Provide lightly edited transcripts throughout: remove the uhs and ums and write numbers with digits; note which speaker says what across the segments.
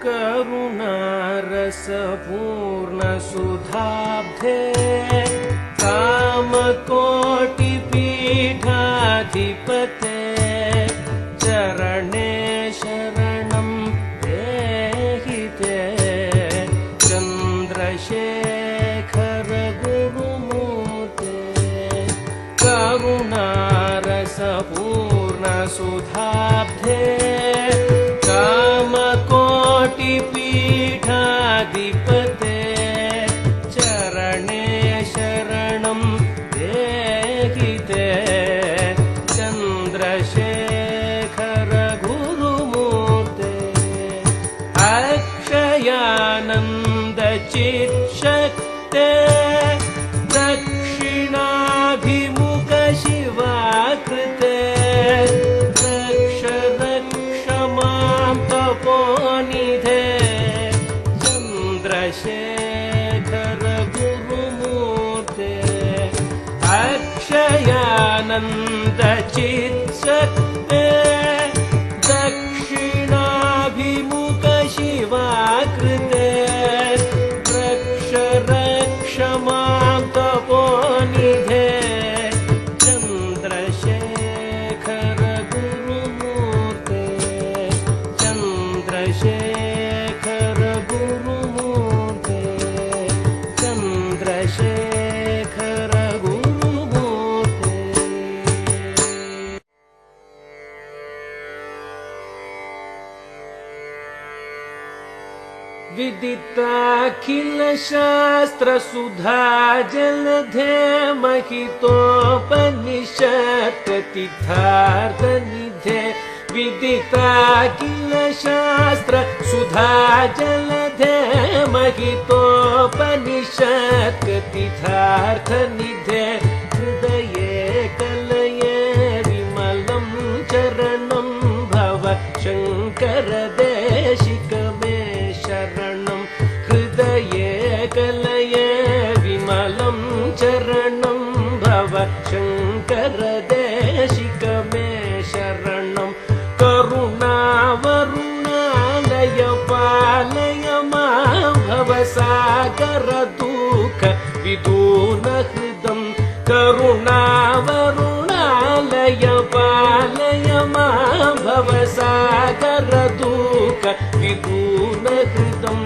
Speaker 1: करुणारसपूर्णसुधाब्धे कामकोटिपीठाधिपते चरणे शरणं देहि ते चन्द्रशेखर गुरुमूर्ते करुणारसपूर्णसुधाब्धे कामकोटिपीठाधिपते चरणे शरणं देहि ते चन्द्रशेखर गुरुमूर्ते अक्षयानन्दचित्शक्ते दक्षिणाभिमुख शिवाकृते रक्ष रक्ष मां तपोनिधे चन्द्रशेखर गुरुमूर्ते अक्षयानन्दचित्शक्ते दक्षिणाभिमुख शिवाकृते रक्ष रक्ष मां तपोनिधे चन्द्रशेखर गुरुमूर्ते चन्द्रशेखर गुरुमूर्ते चन्द्रशेखर गुरुमूर्ते विदिताखिल शास्त्र सुधा जलधे महितोपनिषत् कथितार्थ निधे विदिताखिल शास्त्र सुधा जलधे महितोपनिषत् कथितार्थ निधे हृदये कलये विमलं चरणं भव शङ्कर देशिक मे शरणं हृदये कलये विमलं चरणं भव शङ्कर देशिक मे शरणं करुणावरुणालय पालय मां भवसागर दुःख विदून हृदं करुणावरुणालय पालय मां भवसागर दुःख विदून हृदं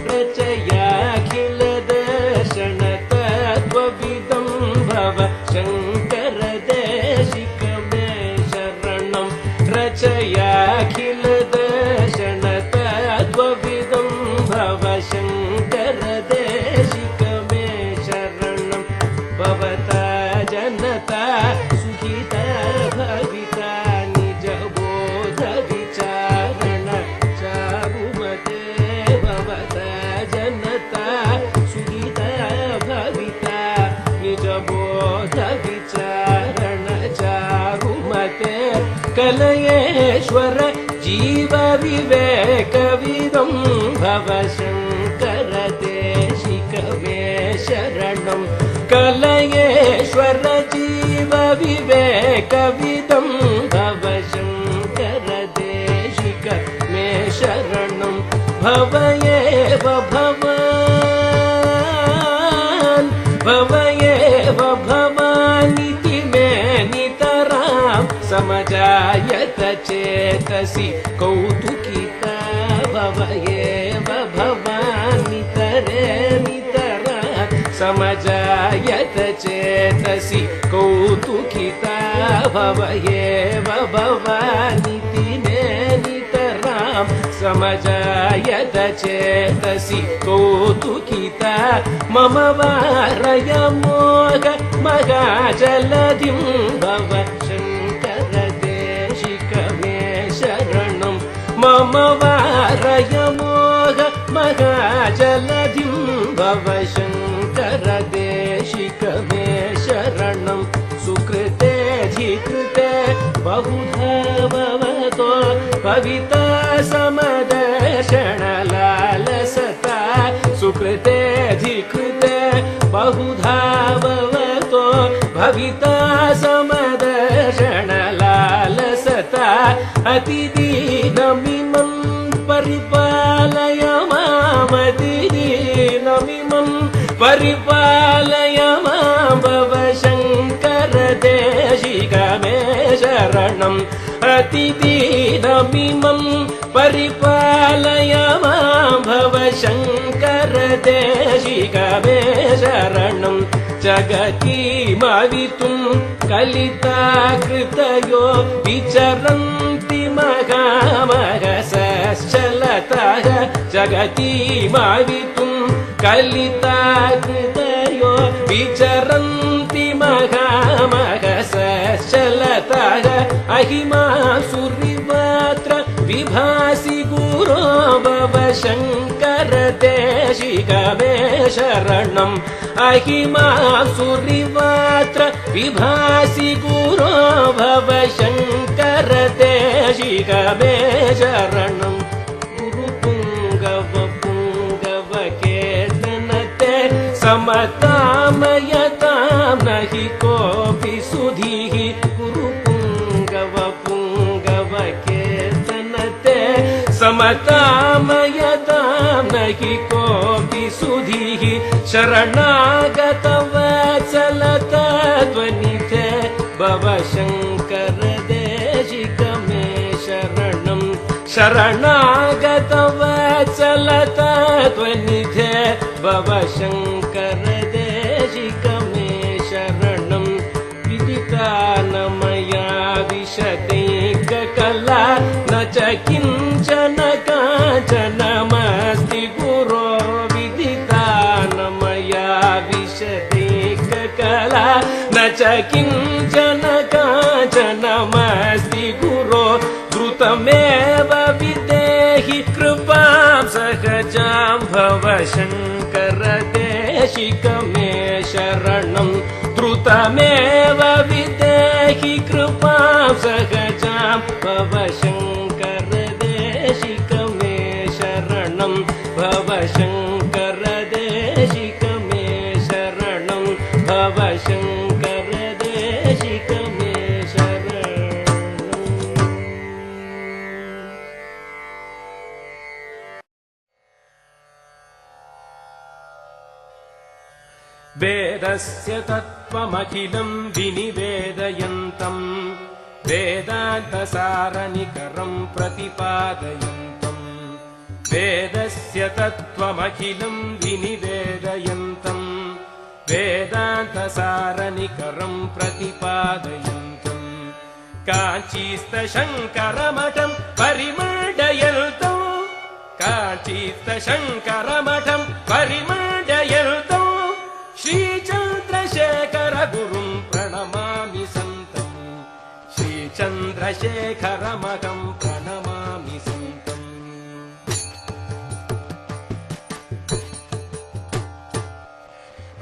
Speaker 1: रचयाखिल दर्शन तत्त्वविदं भव शङ्कर देशिक मे शरणं रचयाखिल दर्शन तत्त्वविदं भव शङ्कर देशिक मे शरणं भवता जनता सुखिता भविता निज बोध विचारण चारुमते भवता जनता सुखिता भविता निज बोध विचारण चारुमते कलयेश्वर जीव विवेकविदं भव शङ्कर देशिक मे शरणं कलयेश्वर जीव विवेकविदं भव शङ्कर देशिक मे शरणं भव एव भवान् भव एव भवानिति मे नितरां समजायत चेतसि कौतुकिता भव एव भवानितरे नितरा समजायत चेतसि कौतुकिता भव एव भवानिति मे नितरां समजायत चेतसि कौतुकिता मम वारय मोह महाजलधिं भव शङ्कर देशिक मे शरणं मम वारय मोह महाजलधिं भव शङ्कर देशिक मे शरणं सुकृते धिकृते बहुधा भवतो भविता समदर्शन लालसता सुकृते धिकृते बहुधा भवतो भविता समदर्शन लालसता अतिदीनमिमं परिपालय अतिदीनमिमं परिपालय मां भव शङ्कर देशिक मे शरणम् अतिदीनमिमं परिपालय मां भव शङ्कर देशिक मे शरणम् जगतीमवितुं कलिता कृतयो विचरन्ति महामहसश्चलतः जगतीमवितुं कलिता कृतयो विचरन्ति महामहसश्चलतः अहिमासुरिवत्र विभासि गुरो भव शङ्कर देशिक मे शरणम् अहिमासुरिवत्र विभासि गुरो भव शङ्कर देशिक मे शरणम् गुरुपुङ्गव पुङ्गव कीर्तनते समतामयतां नहि कोऽपि सुधीः गुरुपुङ्गव पुङ्गव कीर्तनते समतामयतां नहि कोऽपि सुधीः शरणागतवत्सलतध्वनिते भव शङ्कर देशिक मे शरणम् शरणागतवत्सलतध्वनिते भव शङ्कर देशिक मे शरणम् विदिता न मया विशदैककला न च किञ्चन काञ्चनमस्ति गुरो विदिता न मया विशदैककला न च किञ्चन काञ्चनमस्ति गुरो द्रुतमेव विदेहि कृपां सहजां भव शङ्कर देशिक मे शरणम् द्रुतमेव विदेहि कृपां सहजां भव शङ्कर देशिक मे शरणम् भव शङ्कर देशिक मे शरणम् भव शङ्कर देशिक मे शरणम्। वेदस्य तत्त्वमखिलं विनिवेदयन्तं वेदान्तसारनिकरं प्रतिपादयन्तं वेदस्य तत्त्वमखिलं विनिवेदयन्तं वेदान्तसारनिकरं प्रतिपादयन्तं काञ्चीस्थशङ्करमठं परिमण्डयन्तं काञ्चीस्थशङ्करमठं परिमण्डयन्तं श्रीचन्द्रशेखर गुरुं प्रणमामि सन्तम् श्रीचन्द्रशेखरमहं प्रणमामि सन्तम्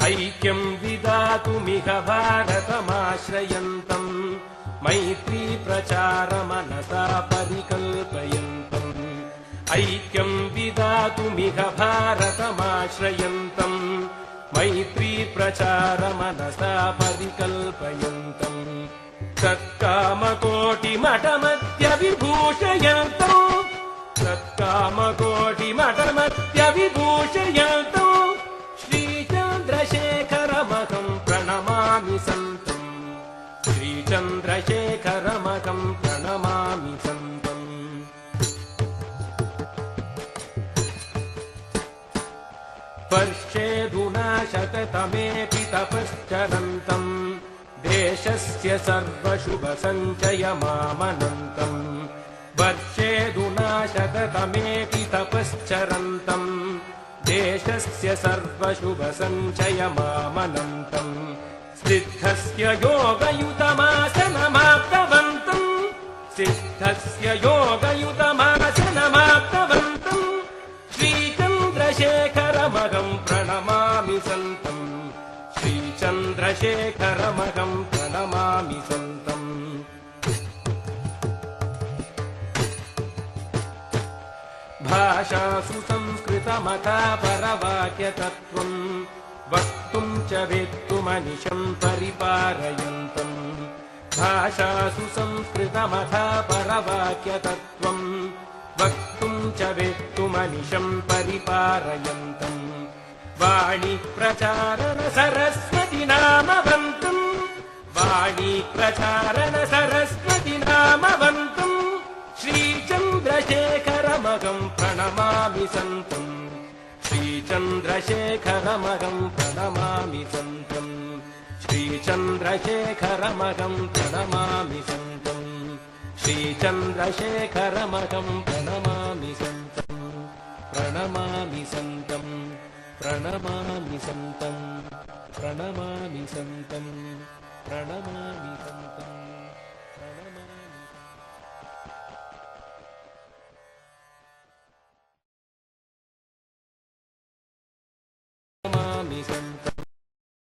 Speaker 1: ऐक्यं विधातुमिह भारतमाश्रयन्तम् मैत्री प्रचारमनसा परिकल्पयन्तम् ऐक्यं विधातुमिह भारतमाश्रयन्तम् मैत्री प्रचारमनसा परिकल्पयन्तम् तत्कामकोटिमठमध्यविभूषयन्तौ तत्कामकोटिमठमध्यविभूषयन्तौ श्रीचन्द्रशेखरमहं प्रणमामि सन्तम् श्रीचन्द्रशेखरमहं प्रणमामि सन्तम् वर्षेऽधुना शततमेऽपि तपश्चरन्तम् देशस्य सर्वशुभसञ्चयमामनन्तम् वर्षेऽधुना शततमेऽपि तपश्चरन्तम् देशस्य सर्वशुभसञ्चयमामनन्तम् सिद्धस्य योगयुतमासनमाप्तवन्तम् सिद्धस्य योगयुतमासनमाप्तवन्तम् श्रीचन्द्रशेखरमहं प्रणमामि सन्तम् श्रीचन्द्रशेखरमहं प्रणमामि सन्तम् भाषासु संस्कृतमथा परवाक्यतत्त्वम् वक्तुं च वेत्तुमनिशं परिपालयन्तम् भाषासु संस्कृतमथा परवाक्यतत्त्वम् वक्तुं च वेत्तुमनिशं परिपारयन्तम् वाणी प्रचारण सरस्वती नामवन्तम् वाणी प्रचारण सरस्वती नामवन्तम् श्रीचन्द्रशेखरमहं प्रणमामि सन्तम् श्रीचन्द्रशेखरमहं प्रणमामि सन्तम् श्रीचन्द्रशेखरमहं प्रणमामि सन्तम् श्रीचन्द्रशेखरमहं प्रणमामि सन्तम् प्रणमामि सन्तम् प्रणमामि सन्तम् प्रणमामि सन्तम् प्रणमामि सन्तम्